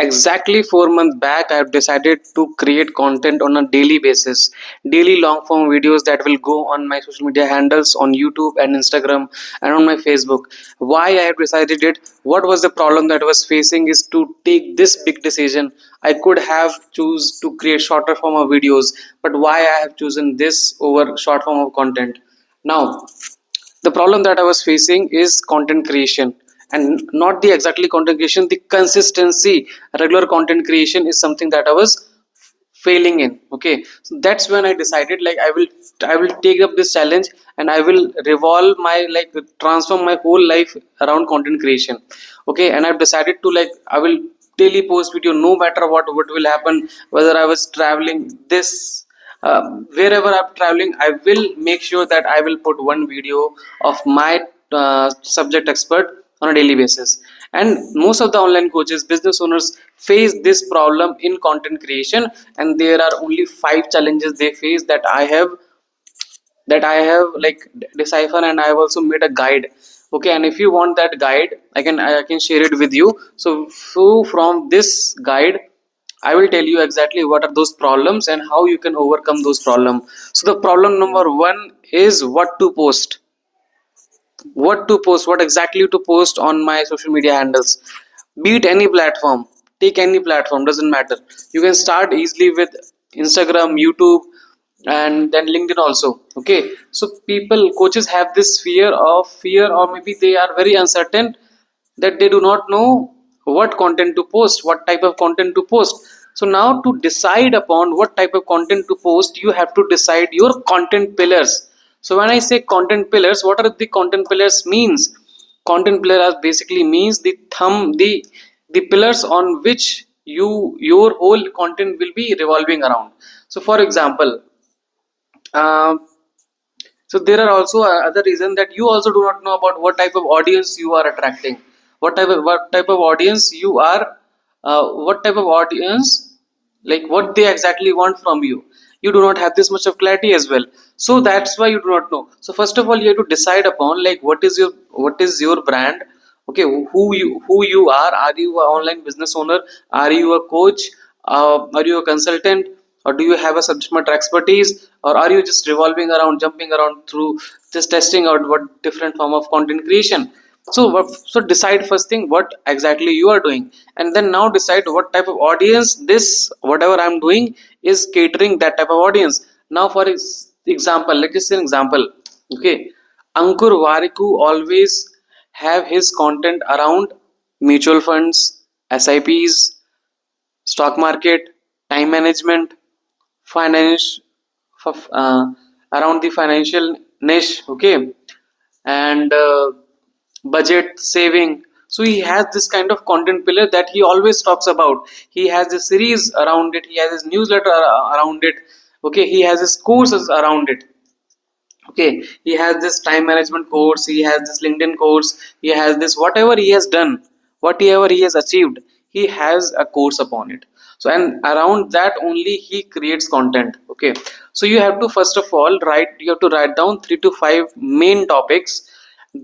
Exactly 4 months back, I have decided to create content on a daily basis, daily long form videos that will go on my social media handles on YouTube and Instagram and on my Facebook. Why I have decided it? What was the problem that I was facing is to take this big decision. I could have choose to create shorter form of videos, but why I have chosen this over short form of content? Now, the problem that I was facing is content creation, and not the exactly content creation, the consistency. Regular content creation is something that I was failing in. Okay, so that's when I decided, like, I will take up this challenge, and I will revolve my, like, transform my whole life around content creation. Okay, and I've decided to, like, I will daily post video no matter what will happen, whether I was traveling, this wherever I'm traveling, I will make sure that I will put one video of my subject expert on a daily basis. And most of the online coaches, business owners, face this problem in content creation, and there are only 5 challenges they face that I have like decipher, and I have also made a guide. Okay, and if you want that guide, I can share it with you. So from this guide, I will tell you exactly what are those problems and how you can overcome those problems. So the problem number one is what exactly to post on my social media handles. Be it any platform, take any platform, doesn't matter. You can start easily with Instagram, YouTube, and then LinkedIn also. Okay, so people, coaches have this fear, or maybe they are very uncertain, that they do not know what content to post, what type of content to post. So now, to decide upon what type of content to post, you have to decide your content pillars. So when I say content pillars, what are the content pillars means? Content pillars basically means the thumb the pillars on which your whole content will be revolving around. So for example, um, so there are also other reason that you also do not know about what type of audience you are attracting, what type of audience you are, what type of audience, like what they exactly want from you. You do not have this much of clarity as well. So that's why you do not know. So first of all, you have to decide upon, like, what is your brand. Okay, who you are you an online business owner, are you a coach, are you a consultant, or do you have a subject matter expertise, or are you just revolving around, jumping around through just testing out what different form of content creation? So decide first thing what exactly you are doing, and then now decide what type of audience this whatever I'm doing is catering that type of audience. Now for example, let's just say an example. Okay, Ankur Wariku always have his content around mutual funds, SIPs, stock market, time management, finance, around the financial niche. Okay, and budget, saving. So he has this kind of content pillar that he always talks about. He has a series around it, he has his newsletter around it. Okay, he has his courses around it. Okay, he has this time management course, he has this LinkedIn course, he has this, whatever he has done, whatever he has achieved, he has a course upon it. So and around that only he creates content. Okay, so you have to first of all write down 3 to 5 main topics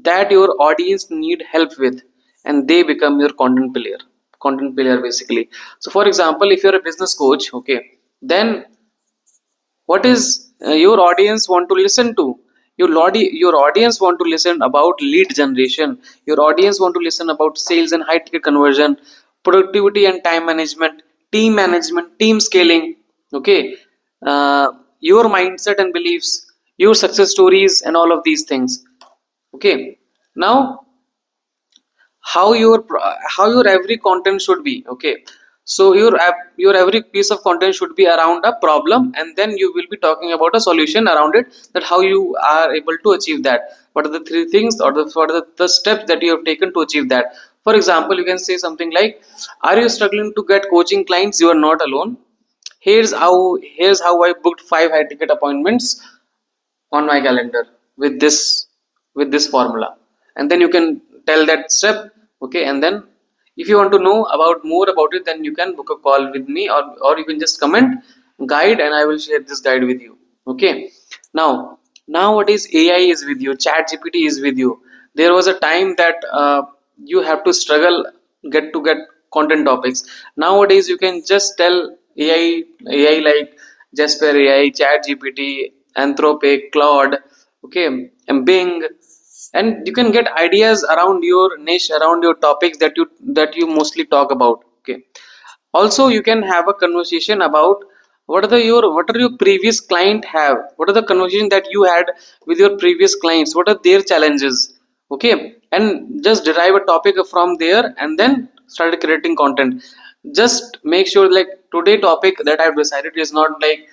that your audience need help with, and they become your content pillar basically. So for example, if you're a business coach, okay, then what is your audience want to listen to? Your audience want to listen about lead generation, your audience want to listen about sales and high ticket conversion, productivity and time management, team scaling. Okay, your mindset and beliefs, your success stories, and all of these things. Okay, now how your every content should be. Okay, so your every piece of content should be around a problem, and then you will be talking about a solution around it, that how you are able to achieve that, what are the 3 things, or what are the steps that you have taken to achieve that. For example, you can say something like, are you struggling to get coaching clients? You are not alone. Here's how I booked 5 high ticket appointments on my calendar with this formula. And then you can tell that step. Okay, and then if you want to know about more about it, then you can book a call with me, or you can just comment guide, and I will share this guide with you. Okay, now nowadays AI is with you, chat GPT is with you. There was a time that you have to struggle get content topics. Nowadays you can just tell AI like Jasper AI, Chat GPT, Anthropic, Claude, okay, and Bing, and you can get ideas around your niche, around your topics that you mostly talk about. Okay, also you can have a conversation about what are your previous client have, what are the conversation that you had with your previous clients, what are their challenges. Okay, and just derive a topic from there and then start creating content. Just make sure like today topic that I've decided is not like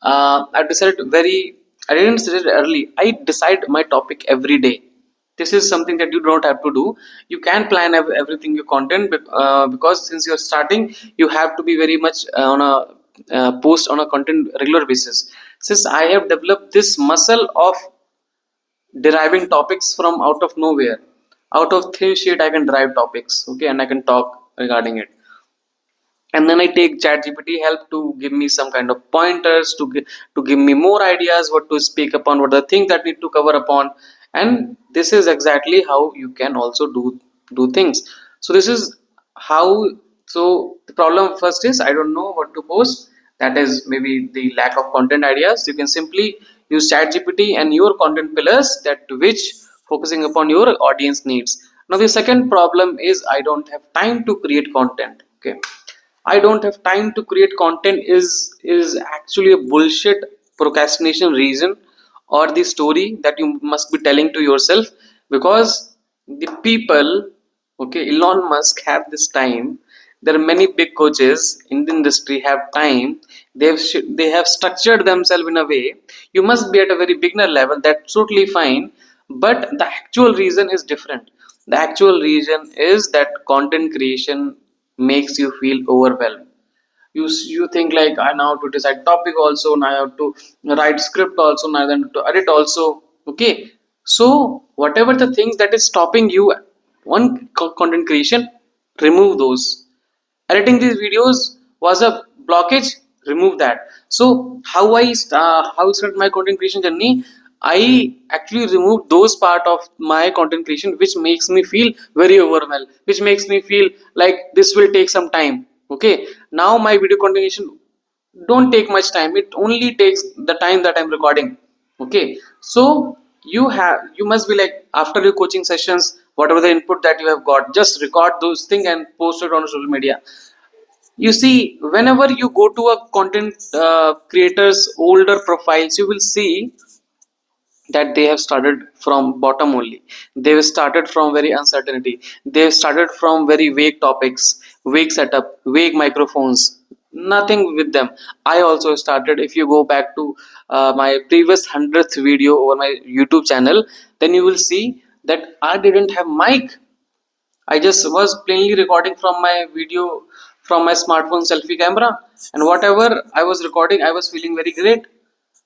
I decided very I didn't say it early, I decide my topic every day. This is something that you don't have to do. You can plan everything your content, because since you're starting you have to be very much on a post on a content regular basis. Since I have developed this muscle of deriving topics from out of nowhere, out of thin sheet I can derive topics, okay, and I can talk regarding it. And then I take ChatGPT help to give me some kind of pointers to give me more ideas what to speak upon, what are the things that need to cover upon. And this is exactly how you can also do things. So this is how. So the problem first is I don't know what to post. That is maybe the lack of content ideas. You can simply use ChatGPT and your content pillars that which focusing upon your audience needs. Now the second problem is I don't have time to create content. Okay, I don't have time to create content is actually a bullshit procrastination reason or the story that you must be telling to yourself. Because the people, okay, Elon Musk have this time. There are many big coaches in the industry have time. They have structured themselves in a way. You must be at a very beginner level. That's totally fine, but the actual reason is different. The actual reason is that content creation makes you feel overwhelmed. You think like I now have to decide topic also, now I have to write script also, now then to edit also. Okay, so whatever the things that is stopping you on content creation, remove those. Editing these videos was a blockage, remove that. So how I start my content creation journey, I actually remove those part of my content creation which makes me feel very overwhelmed, which makes me feel like this will take some time. Okay, now my video content creation don't take much time, it only takes the time that I'm recording. Okay, so you must be like after your coaching sessions, whatever the input that you have got, just record those things and post it on social media. You see, whenever you go to a content creators older profiles, you will see that they have started from bottom only. They've started from very uncertainty. They've started from very vague topics, vague setup, vague microphones, nothing with them. I also started. If you go back to my previous 100th video over my YouTube channel, then you will see that I didn't have mic. I just was plainly recording from my video from my smartphone selfie camera, and whatever I was recording, I was feeling very great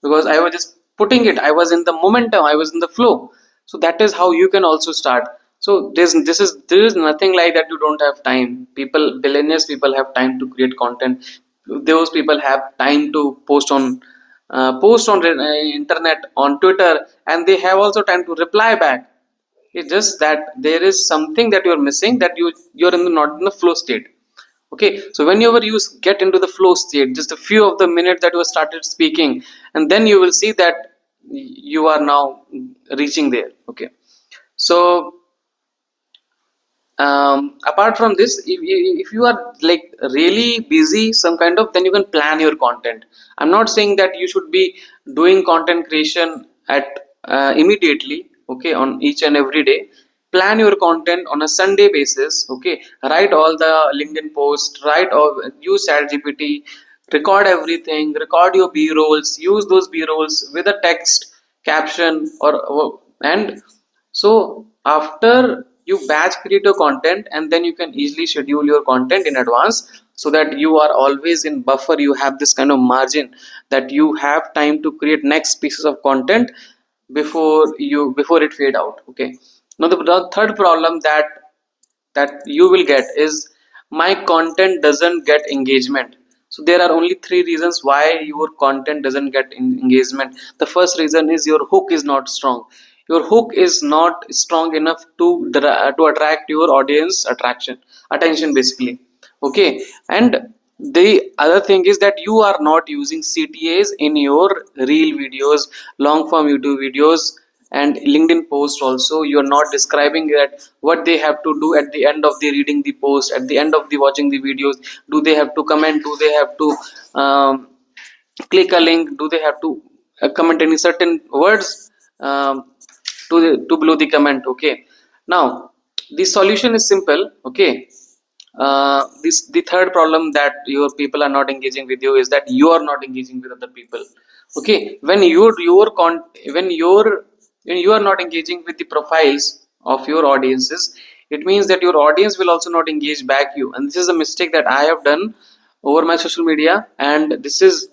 because I was just putting it. I was in the momentum. I was in the flow. So that is how you can also start. So there is nothing like that. You don't have time. People, billionaires, people have time to create content. Those people have time to post on internet, on Twitter, and they have also time to reply back. It's just that there is something that you're missing, that you're not in the flow state. Okay, so whenever you get into the flow state, just a few of the minutes that you started speaking, and then you will see that you are now reaching there. Okay, so apart from this, if you are like really busy some kind of, then you can plan your content. I'm not saying that you should be doing content creation at immediately, okay, on each and every day. Plan your content on a Sunday basis. Okay, write all the LinkedIn posts, write all, use Chat GPT, record everything, record your b rolls, use those b rolls with a text caption and so after you batch create your content, and then you can easily schedule your content in advance, so that you are always in buffer. You have this kind of margin that you have time to create next pieces of content before it fade out. Okay, now the third problem that you will get is my content doesn't get engagement. So there are only three reasons why your content doesn't get engagement. The first reason is your hook is not strong. Your hook is not strong enough to attract your audience attention basically. Okay. And the other thing is that you are not using CTAs in your reel videos, long form YouTube videos, and LinkedIn post also. You are not describing that what they have to do at the end of the reading the post, at the end of the watching the videos. Do they have to comment? Do they have to um, click a link? Do they have to comment any certain words to below the comment? Okay. Now the solution is simple. Okay. This the third problem that your people are not engaging with you is that you are not engaging with other people. Okay. When when you are not engaging with the profiles of your audiences, it means that your audience will also not engage back you. And this is a mistake that I have done over my social media. And this is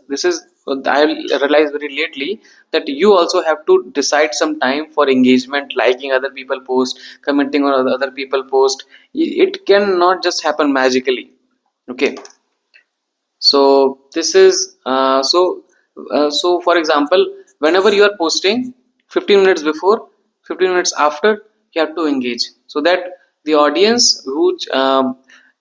I realized very lately that you also have to decide some time for engagement, liking other people post, commenting on other people post. It cannot just happen magically. Okay. So this is so for example, whenever you are posting, 15 minutes before, 15 minutes after, you have to engage, so that the audience who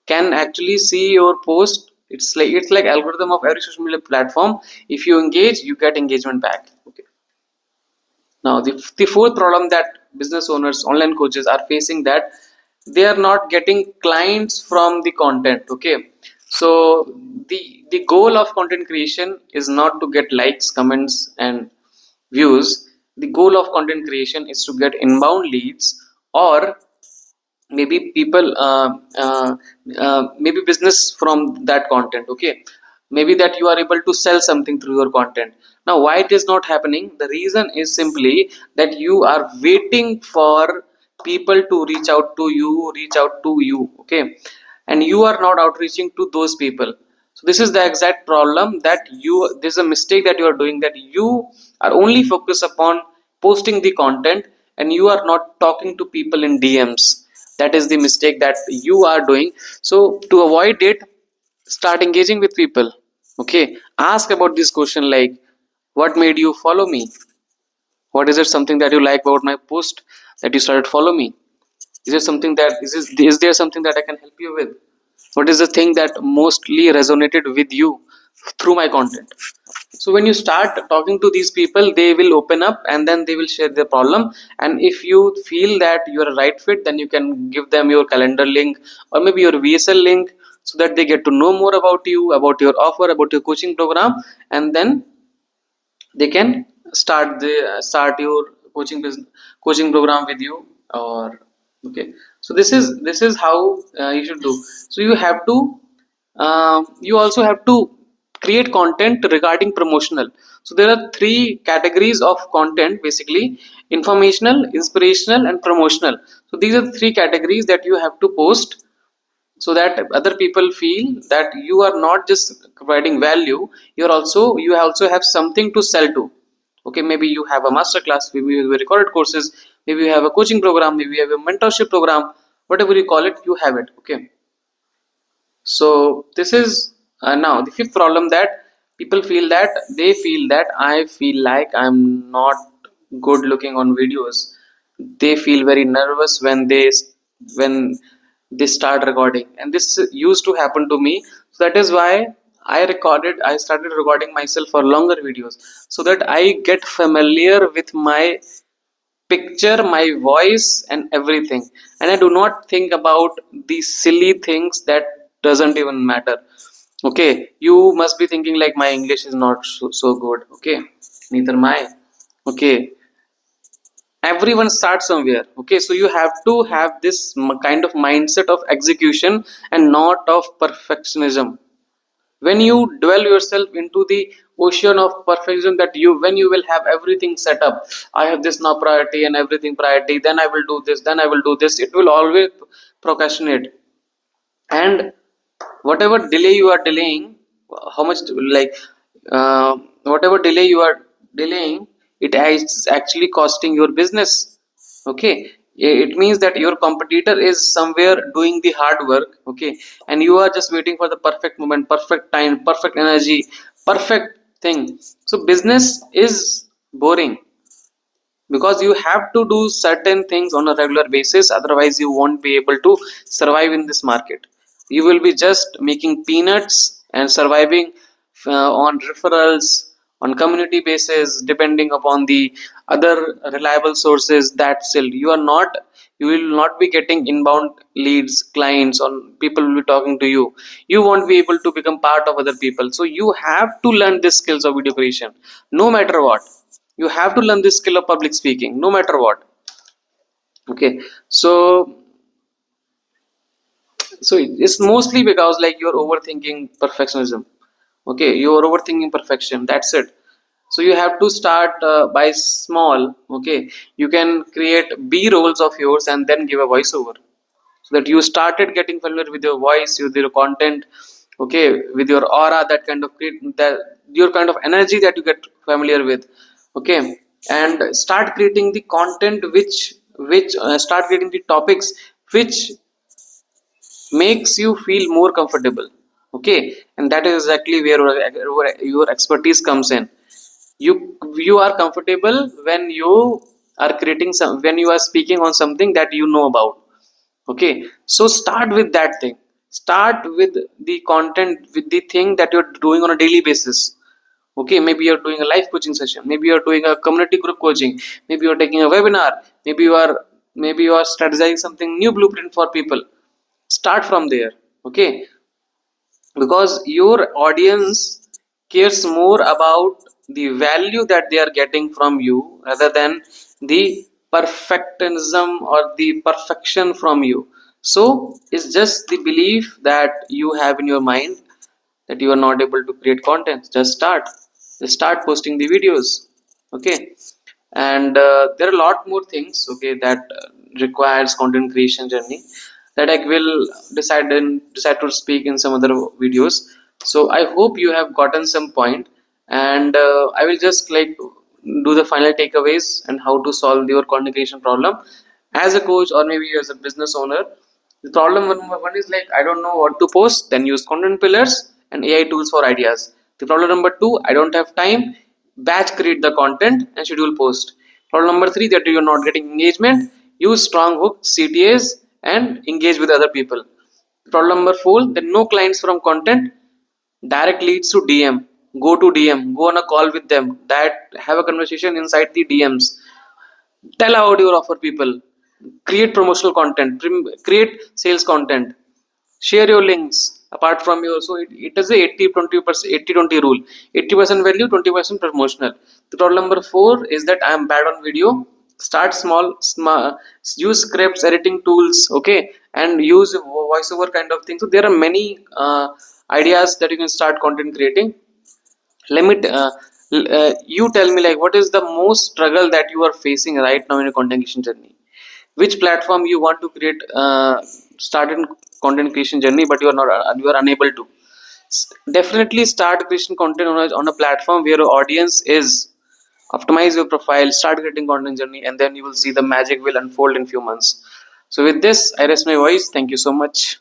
can actually see your post. It's like algorithm of every social media platform. If you engage, you get engagement back. Okay. Now the fourth problem that business owners, online coaches are facing, that they are not getting clients from the content. Okay. So the goal of content creation is not to get likes, comments, and views. The goal of content creation is to get inbound leads, or maybe people maybe business from that content. Okay. Maybe that you are able to sell something through your content. Now why it is not happening? The reason is simply that you are waiting for people to reach out to you. Okay. And you are not outreaching to those people. So this is the exact problem, that you this is a mistake that you are doing, that you are only focused upon posting the content, and you are not talking to people in DMs. That is the mistake that you are doing. So to avoid it, start engaging with people. Okay. Ask about this question, like, what made you follow me? What is it something that you like about my post that you started follow me? Is there something that I can help you with? What is the thing that mostly resonated with you through my content? So when you start talking to these people, they will open up, and then they will share their problem. And if you feel that you are a right fit, then you can give them your calendar link, or maybe your VSL link, so that they get to know more about you, about your offer, about your coaching program. And then they can start your coaching program with you. Or okay. So this is how you should do. So you also have to create content regarding promotional. So there are three categories of content, basically: informational, inspirational, and promotional. So these are the three categories that you have to post, so that other people feel that you are not just providing value, you also have something to sell to. Okay. Maybe you have a master class, maybe you have recorded courses, maybe you have a coaching program, maybe you have a mentorship program. Whatever you call it, you have it. Okay. So this is now the fifth problem, that people feel that I feel like I'm not good looking on videos. They feel very nervous when they start recording, and this used to happen to me. So that is why I started recording myself for longer videos, so that I get familiar with my picture, my voice, and everything. And I do not think about these silly things that doesn't even matter. Okay. You must be thinking like, my English is not so good. Okay. Neither my. Okay. Everyone starts somewhere. Okay. So you have to have this kind of mindset of execution, and not of perfectionism. When you dwell yourself into the ocean of perfection, that you when you will have everything set up, I have this now priority and everything priority, then I will do this, then I will do this, it will always procrastinate. And whatever delay you are delaying, how much, like, whatever delay you are delaying, it is actually costing your business. Okay. It means that your competitor is somewhere doing the hard work. Okay. And you are just waiting for the perfect moment, perfect time, perfect energy, perfect thing. So business is boring, because you have to do certain things on a regular basis, otherwise you won't be able to survive in this market. You will be just making peanuts and surviving on referrals, on community basis, depending upon the other reliable sources. That still you will not be getting inbound leads, clients, or people will be talking to you. You won't be able to become part of other people. So you have to learn these skills of video creation, no matter what. You have to learn this skill of public speaking, no matter what. Okay, so it's mostly because like you're overthinking perfectionism. Okay, you're overthinking perfection, that's it. So you have to start by small. Okay, you can create b rolls of yours and then give a voiceover, so that you started getting familiar with your voice, with your content. Okay, with your aura, that kind of that your kind of energy that you get familiar with. Okay, and start creating the content which start creating the topics which makes you feel more comfortable. Okay, and that is exactly where your expertise comes in. You are comfortable when you are creating some, when you are speaking on something that you know about. Okay, so start with that thing. Start with the content, with the thing that you're doing on a daily basis. Okay, maybe you're doing a live coaching session, maybe you're doing a community group coaching, maybe you're taking a webinar, maybe you are strategizing something new blueprint for people. Start from there. Okay, because your audience cares more about the value that they are getting from you rather than the perfectionism or the perfection from you. So it's just the belief that you have in your mind that you are not able to create content. Just start posting the videos. Okay, and there are a lot more things, okay, that requires content creation journey, that I will decide to speak in some other videos. So I hope you have gotten some point, and I will just like do the final takeaways and how to solve your content creation problem as a coach or maybe as a business owner. The problem number one is like I don't know what to post, then use content pillars and AI tools for ideas. The problem number two, I don't have time, batch create the content and schedule post. Problem number three, that you're not getting engagement, use strong hooks, CTAs, and engage with other people. Problem number four, that no clients from content, direct leads to DM. Go to DM, go on a call with them, that have a conversation inside the DMs. Tell about your offer people, create promotional content, create sales content, share your links apart from your. So it is a 80-20%, 80-20 rule. 80% value, 20% promotional. The problem number four is that I am bad on video. Start small, use scripts, editing tools. Okay, and use voiceover kind of thing. So there are many ideas that you can start content creating. Let me you tell me, like, what is the most struggle that you are facing right now in your content creation journey? Which platform you want to create, start in content creation journey, but you are unable to. Definitely start creation content on a platform where your audience is. Optimize your profile, start creating content journey, and then you will see the magic will unfold in few months. So with this, I rest my voice. Thank you so much.